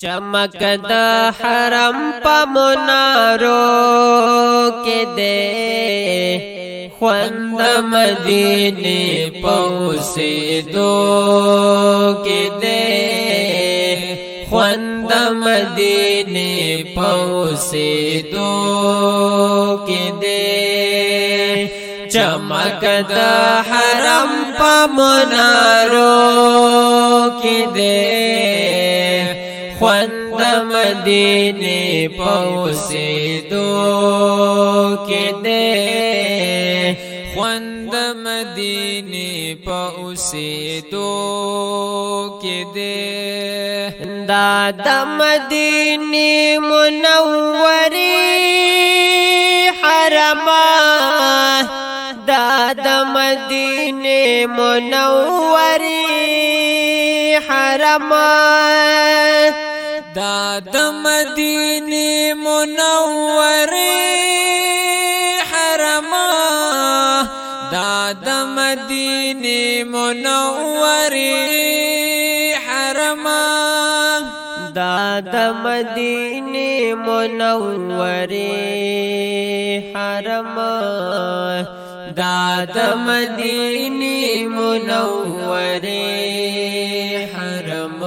چمک د حرم په منارو کې دې خوند مدینه پوسیدو کې دې خوند مدینه پوسیدو کې دې چمک د حرم په منارو کې دې خوند مدینه پوسیدو کې دې خوند مدینه پوسیدو کې دې دا د مدینه منورې حرم دا د مدینه منورې حرم دا د مدینه منورې حرم دا د مدینه منورې حرم دا د مدینه منورې حرم دا د مدینه منورې حرم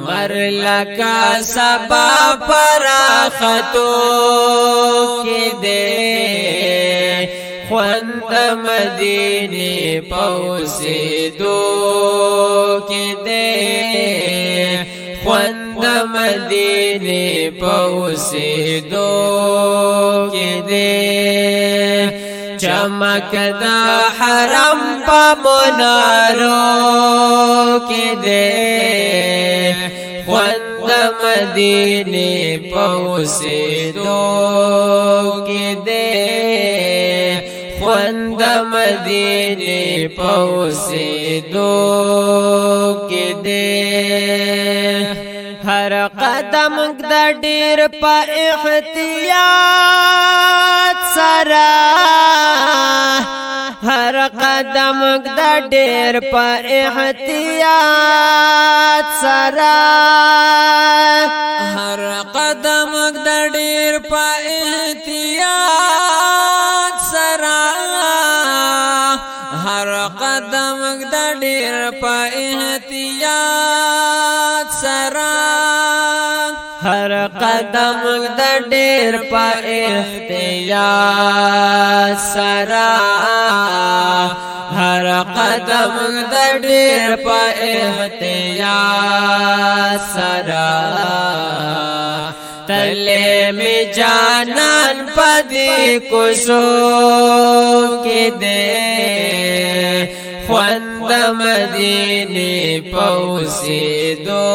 مر لکا سبا پراختو کې دې خوند مدینه پوسیدو کې دې خوند مدینه پوسیدو کې دې چمک د حرم په منارو کې دې خوند مدینه پوسیدو کې دې خوند مدینه پوسیدو کې دې هر قدم د ډیر په احتیاط سره هر قدم د ډیر په احتیاط سره هر قدم د ډیر په احتیاط سره هر قدم د ډیر په احتیاط سره هر قدم د ډیر په احتیاط سره هر قدم د ډیر په احتیاط سره تلې می جانان پدې کوشو کې دې خوند مدینه پوسیدو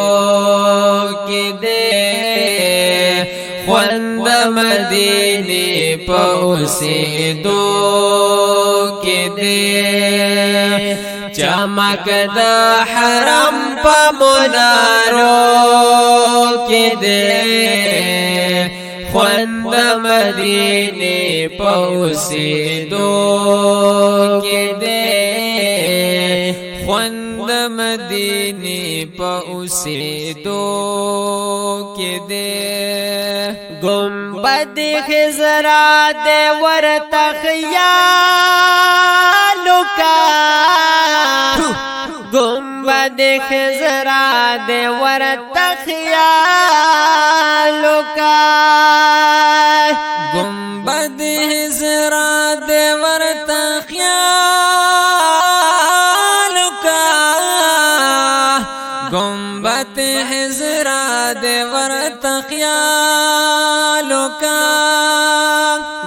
کې دې خوند مدینه پوسیدو کې دې چمک د حرم په منارو کې دې خوند مدینه پوسیدو کې دې خوند مدینه پوسیدو کې دې گنبد خزرا دے ورته خیالو کا گنبد خزرا دے ورته خیالو کا گنبد خزرا دے ورته خیالو کا گنبد خزرا دے ورته خیالو کا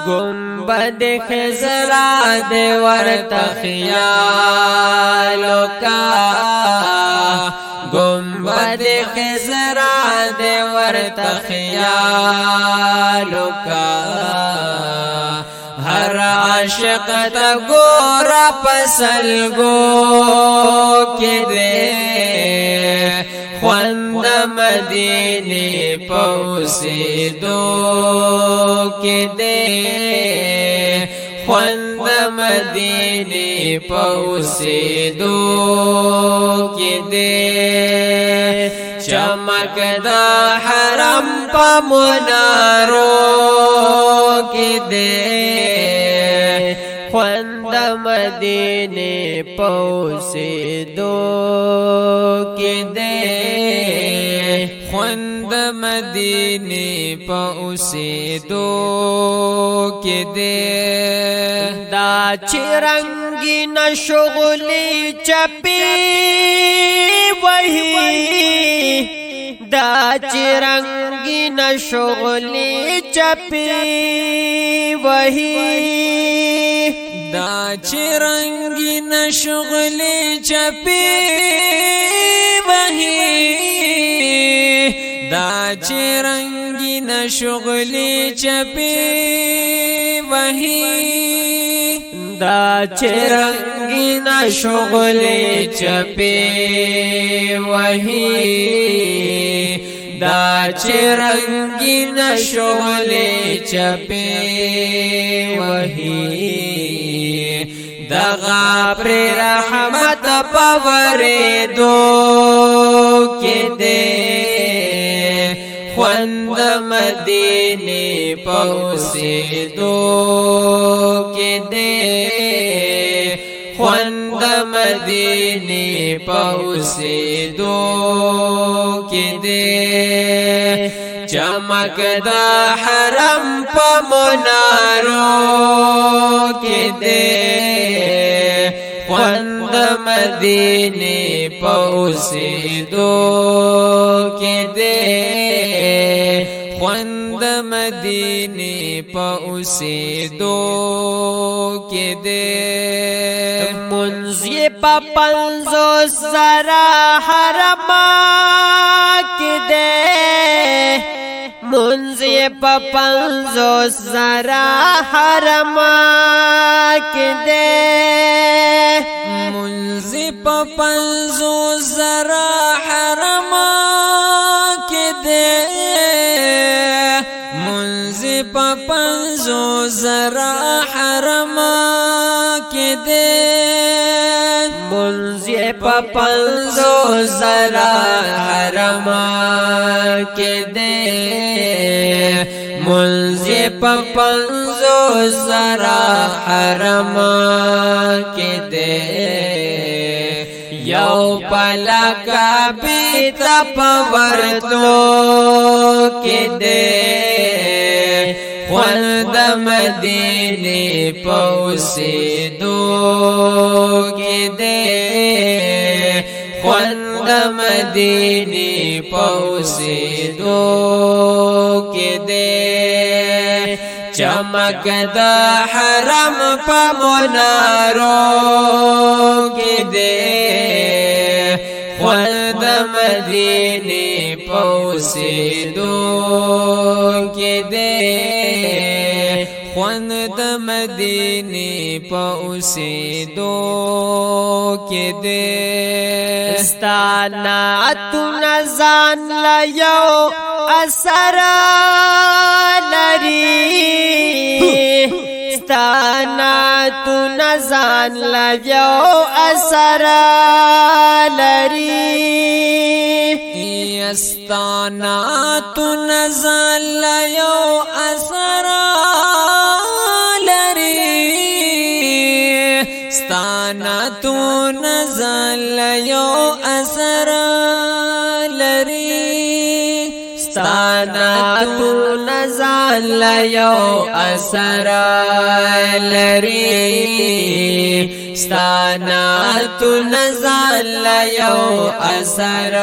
گنبد خزرا دے ورته خیالو کا گنبد خزرا دے ورته خیالو کا ہر عاشق تا گورا پسلگو کی دے خوند مدینه پوسیدو کې دې خوند مدینه پوسیدو کې دې چمک دا حرم پا منارو کی دے خوند مدینے پوسیدو کی دے خوند مدینے پوسیدو کی دے دا چرنگی نشغلی چپی وہی دا چرنگی نشغلی چپی وہی دا چرنگی نشغلی چپی وہی دا چرنگی نشغلی چپی وہی دا چرنگی نشغلی چپی وہی دا چرنگی نشغلی چپی وہی دغا پر رحمت پوریدو کی دے خوند مدینے پوسیدو کی دے خوند مدینے پوسیدو کی دے چمک دا حرم پا منارو کی دے خوند مدینے پوسیدو کی دے خوند مدینے پوسیدو کی دے منزی پا پنزو سرا حرما کی دے منزی پا پنزو سرا حرما کی دے منزی پا پنزو سرا حرما کی دے منزی پا پنزو سرا حرما کی دے منزی پا پنزو سرا حرما کی دے منزی پا پنزو سرا حرما کی دے یو پلکا بیتا پورتو کی دے خوند مدینے پوسیدو کی دے خوند مدینے پوسیدو کی دے چمک دا حرم پا منارو کی دے خوند مدینے پوسیدو کی دے خوند مدینے پوسیدو کی دے ستانا تنزان لیو اثر لری ستانا تنزان لیو اثر لری استانا تنزان لیو اثر ستانا تو نزل یو اثر لری ستانا تو نزل یو اثر لری ستانا تو نزل یو اثر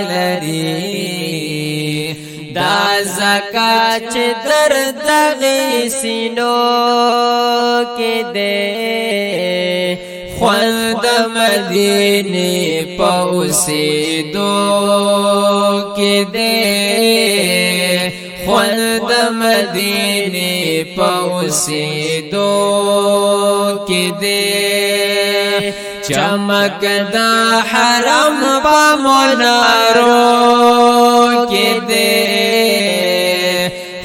لری دا زکات در دغی سینو کی دے خوند مدینے پوسیدو کی دے خوند مدینے پوسیدو کی دے چمک دا حرم پا منارو کی دے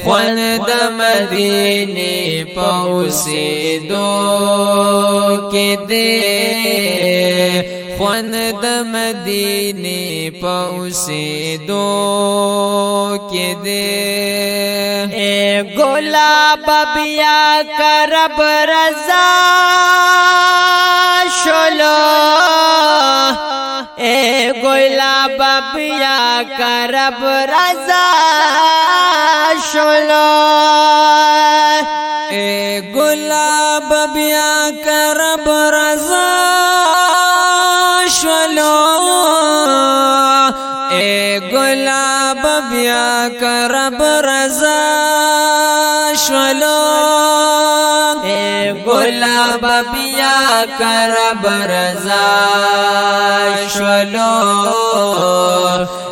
خوند مدینے پوسیدو کی دے خوند د مدینه په اوسېدو کې دې اے ګلاب بیا کرب رضا شلو اے ګلاب بیا کرب رضا شلو اے گلاب بیا کرب رضا شلو اے گلاب بیا کرب رضا شلو اے گلاب بیا کرب رضا شلو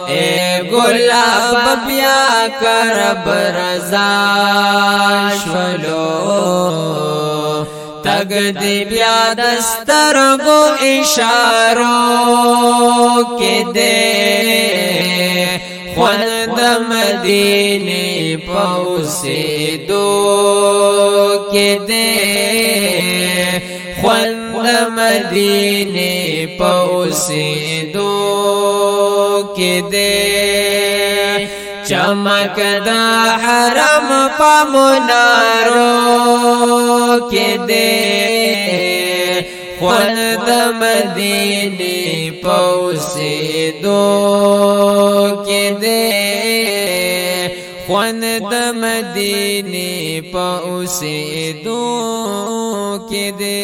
اے گلاب بیا کرب رضا شلو تگ دی بیا دسترگو اشارو کے دے خوند مدینه پوسیدو کے دے خوند مدینه پوسیدو کے دے چمک دا حرم پا منارو کے دے خوند مدینه پوسیدو کے دے خوند مدینه پوسیدو کے دے